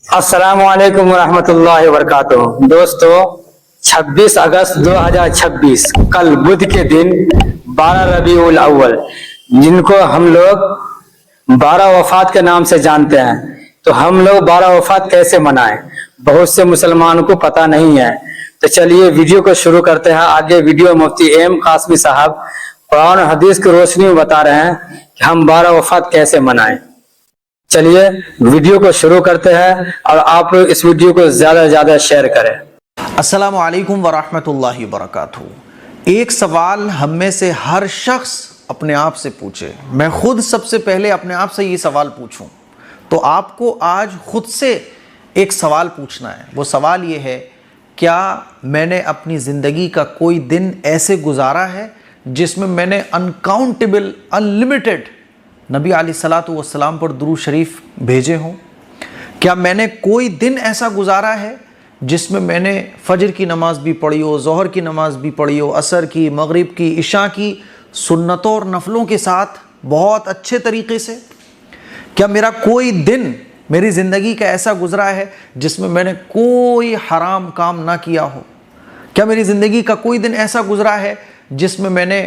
السلام علیکم ورحمۃ اللہ وبرکاتہ۔ دوستو، 26 اگست 2026 کل بدھ کے دن 12 ربیع الاول، جن کو ہم لوگ 12 وفات کے نام سے جانتے ہیں، تو ہم لوگ 12 وفات کیسے منائیں؟ بہت سے مسلمانوں کو پتہ نہیں ہے۔ تو چلیے ویڈیو کو شروع کرتے ہیں۔ آگے ویڈیو مفتی ایم قاسمی صاحب قرآن و حدیث کی روشنی میں بتا رہے ہیں کہ ہم 12 وفات کیسے منائیں۔ چلیے ویڈیو کو شروع کرتے ہیں، اور آپ لوگ اس ویڈیو کو زیادہ سے زیادہ شیئر کریں۔ السلام علیکم ورحمۃ اللہ وبرکاتہ۔ ایک سوال ہم میں سے ہر شخص اپنے آپ سے پوچھے، میں خود سب سے پہلے اپنے آپ سے یہ سوال پوچھوں، تو آپ کو آج خود سے ایک سوال پوچھنا ہے۔ وہ سوال یہ ہے، کیا میں نے اپنی زندگی کا کوئی دن ایسے گزارا ہے جس میں میں نے انکاؤنٹیبل انلمیٹڈ نبی علیہ الصلوۃ والسلام پر درود شریف بھیجے ہوں؟ کیا میں نے کوئی دن ایسا گزارا ہے جس میں میں نے فجر کی نماز بھی پڑھی ہو، ظہر کی نماز بھی پڑھی ہو، عصر کی، مغرب کی، عشاء کی، سنتوں اور نفلوں کے ساتھ بہت اچھے طریقے سے؟ کیا میرا کوئی دن میری زندگی کا ایسا گزرا ہے جس میں نے کوئی حرام کام نہ کیا ہو؟ کیا میری زندگی کا کوئی دن ایسا گزرا ہے جس میں نے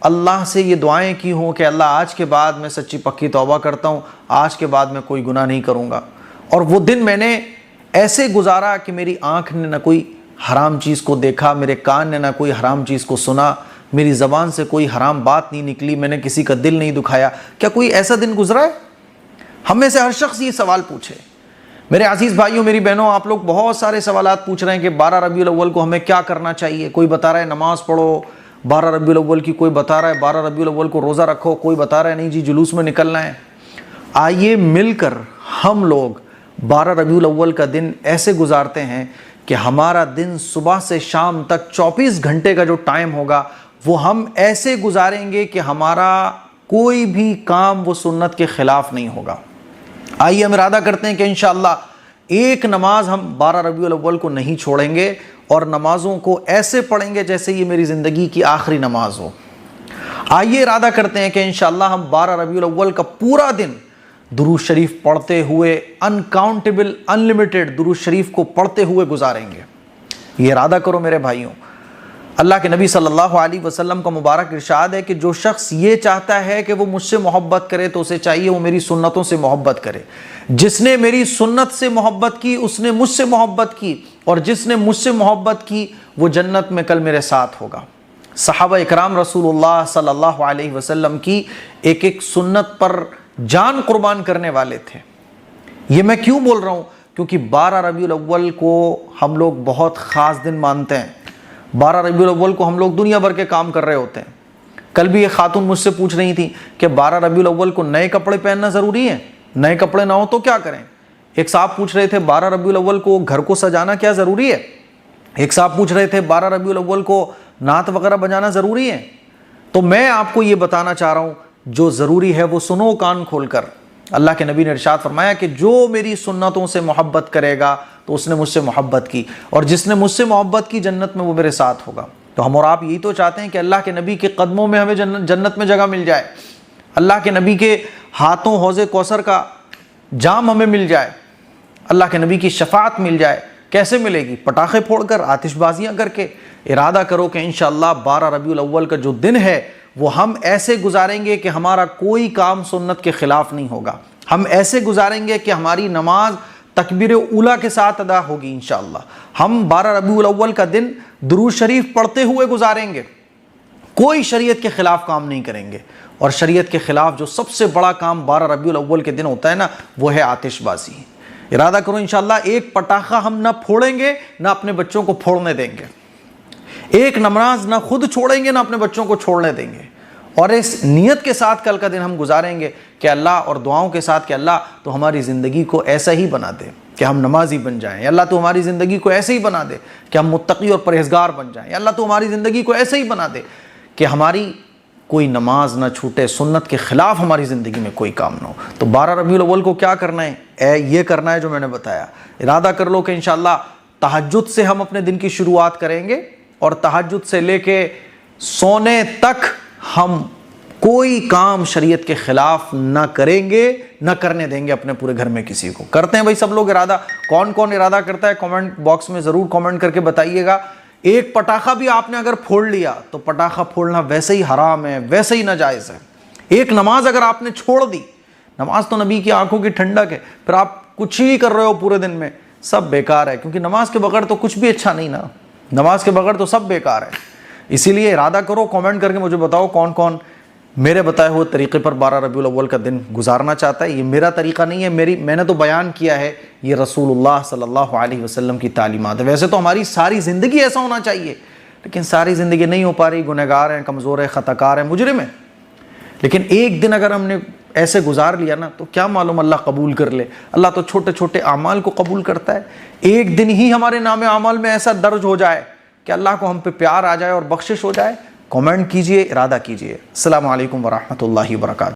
اللہ سے یہ دعائیں کی ہوں کہ اللہ آج کے بعد میں سچی پکی توبہ کرتا ہوں، آج کے بعد میں کوئی گناہ نہیں کروں گا، اور وہ دن میں نے ایسے گزارا کہ میری آنکھ نے نہ کوئی حرام چیز کو دیکھا، میرے کان نے نہ کوئی حرام چیز کو سنا، میری زبان سے کوئی حرام بات نہیں نکلی، میں نے کسی کا دل نہیں دکھایا؟ کیا کوئی ایسا دن گزرا ہے؟ ہم میں سے ہر شخص یہ سوال پوچھے۔ میرے عزیز بھائیوں، میری بہنوں، آپ لوگ بہت سارے سوالات پوچھ رہے ہیں کہ 12 ربیع الاول کو ہمیں کیا کرنا چاہیے۔ کوئی بتا رہا ہے نماز پڑھو 12 ربیع الاول کی، کوئی بتا رہا ہے 12 ربیع الاول کو روزہ رکھو، کوئی بتا رہا ہے نہیں جی جلوس میں نکلنا ہے۔ آئیے مل کر ہم لوگ 12 ربیع الاول کا دن ایسے گزارتے ہیں کہ ہمارا دن صبح سے شام تک 24 گھنٹے کا جو ٹائم ہوگا وہ ہم ایسے گزاریں گے کہ ہمارا کوئی بھی کام وہ سنت کے خلاف نہیں ہوگا۔ آئیے ہم ارادہ کرتے ہیں کہ انشاءاللہ ایک نماز ہم 12 ربیع الاول کو نہیں چھوڑیں گے، اور نمازوں کو ایسے پڑھیں گے جیسے یہ میری زندگی کی آخری نماز ہو۔ آئیے ارادہ کرتے ہیں کہ انشاءاللہ ہم 12 ربیع الاول کا پورا دن درود شریف پڑھتے ہوئے، انکاؤنٹیبل انلمیٹڈ درود شریف کو پڑھتے ہوئے گزاریں گے۔ یہ ارادہ کرو میرے بھائیوں۔ اللہ کے نبی صلی اللہ علیہ وسلم کا مبارک ارشاد ہے کہ جو شخص یہ چاہتا ہے کہ وہ مجھ سے محبت کرے تو اسے چاہیے وہ میری سنتوں سے محبت کرے۔ جس نے میری سنت سے محبت کی اس نے مجھ سے محبت کی، اور جس نے مجھ سے محبت کی وہ جنت میں کل میرے ساتھ ہوگا۔ صحابہ اکرام رسول اللہ صلی اللہ علیہ وسلم کی ایک ایک سنت پر جان قربان کرنے والے تھے۔ یہ میں کیوں بول رہا ہوں؟ کیونکہ 12 ربیع الاول کو ہم لوگ بہت خاص دن مانتے ہیں۔ 12 ربیع الاول کو ہم لوگ دنیا بھر کے کام کر رہے ہوتے ہیں۔ کل بھی ایک خاتون مجھ سے پوچھ رہی تھی کہ 12 ربیع الاول کو نئے کپڑے پہننا ضروری ہے؟ نئے کپڑے نہ ہو تو کیا کریں؟ ایک صاحب پوچھ رہے تھے 12 ربیع الاول کو گھر کو سجانا کیا ضروری ہے؟ ایک صاحب پوچھ رہے تھے 12 ربیع الاول کو نعت وغیرہ بجانا ضروری ہے؟ تو میں آپ کو یہ بتانا چاہ رہا ہوں، جو ضروری ہے وہ سنو کان کھول کر۔ اللہ کے نبی نے ارشاد فرمایا کہ جو میری سنتوں سے محبت کرے گا تو اس نے مجھ سے محبت کی، اور جس نے مجھ سے محبت کی جنت میں وہ میرے ساتھ ہوگا۔ تو ہم اور آپ یہی تو چاہتے ہیں کہ اللہ کے نبی کے قدموں میں ہمیں جنت میں جگہ مل جائے، اللہ کے نبی کے ہاتھوں حوض کوثر کا جام ہمیں مل جائے، اللہ کے نبی کی شفاعت مل جائے۔ کیسے ملے گی؟ پٹاخے پھوڑ کر، آتش بازیاں کر کے۔ ارادہ کرو کہ انشاءاللہ 12 ربیع الاول کا جو دن ہے وہ ہم ایسے گزاریں گے کہ ہمارا کوئی کام سنت کے خلاف نہیں ہوگا۔ ہم ایسے گزاریں گے کہ ہماری نماز تکبیر اولیٰ کے ساتھ ادا ہوگی انشاءاللہ۔ ہم 12 ربیع الاول کا دن درود شریف پڑھتے ہوئے گزاریں گے، کوئی شریعت کے خلاف کام نہیں کریں گے۔ اور شریعت کے خلاف جو سب سے بڑا کام 12 ربیع الاول کے دن ہوتا ہے نا، وہ ہے آتش بازی۔ ارادہ کرو انشاءاللہ ایک پٹاخہ ہم نہ پھوڑیں گے نہ اپنے بچوں کو پھوڑنے دیں گے، ایک نماز نہ خود چھوڑیں گے نہ اپنے بچوں کو چھوڑنے دیں گے، اور اس نیت کے ساتھ کل کا دن ہم گزاریں گے کہ اللہ، اور دعاؤں کے ساتھ کہ اللہ تو ہماری زندگی کو ایسا ہی بنا دے کہ ہم نمازی بن جائیں، یا اللہ تو ہماری زندگی کو ایسے ہی بنا دے کہ ہم متقی اور پرہیزگار بن جائیں، یا اللہ تو ہماری زندگی کو ایسے ہی بنا دے کہ ہماری کوئی نماز نہ چھوٹے، سنت کے خلاف ہماری زندگی میں کوئی کام نہ ہو۔ تو 12 ربیع الاول کو کیا کرنا ہے؟ یہ کرنا ہے جو میں نے بتایا۔ ارادہ کر لو کہ انشاءاللہ تہجد سے ہم اپنے دن کی شروعات کریں گے، اور تہجد سے لے کے سونے تک ہم کوئی کام شریعت کے خلاف نہ کریں گے، نہ کرنے دیں گے اپنے پورے گھر میں کسی کو۔ کرتے ہیں بھائی سب لوگ ارادہ؟ کون کون ارادہ کرتا ہے کامنٹ باکس میں ضرور کامنٹ کر کے بتائیے گا. ایک پٹاخہ بھی آپ نے اگر پھوڑ لیا تو پٹاخہ پھوڑنا ویسے ہی حرام ہے, ویسے ہی ناجائز ہے. ایک نماز اگر آپ نے چھوڑ دی, نماز تو نبی کی آنکھوں کی ٹھنڈک ہے, پھر آپ کچھ ہی کر رہے ہو پورے دن میں, سب بیکار ہے, کیونکہ نماز کے بغیر تو کچھ بھی اچھا نہیں نا, نماز کے بغیر تو سب بیکار ہے. اسی لیے ارادہ کرو, کامنٹ کر کے مجھے بتاؤ کون کون میرے بتائے ہوئے طریقے پر 12 ربیع الاول کا دن گزارنا چاہتا ہے. یہ میرا طریقہ نہیں ہے, میں نے تو بیان کیا ہے, یہ رسول اللہ صلی اللہ علیہ وسلم کی تعلیمات ہے. ویسے تو ہماری ساری زندگی ایسا ہونا چاہیے, لیکن ساری زندگی نہیں ہو پا رہی, گنہگار ہیں, کمزور ہیں, خطا کار ہیں, مجرم ہیں. لیکن ایک دن اگر ہم نے ایسے گزار لیا نا, تو کیا معلوم اللہ قبول کر لے. اللہ تو چھوٹے چھوٹے اعمال کو قبول کرتا ہے. ایک دن ہی ہمارے نام اعمال میں ایسا درج ہو جائے کہ اللہ کو ہم پہ پیار آ جائے اور بخشش ہو جائے. کامنٹ کیجئے, ارادہ کیجئے. السلام علیکم ورحمۃ اللہ وبرکاتہ.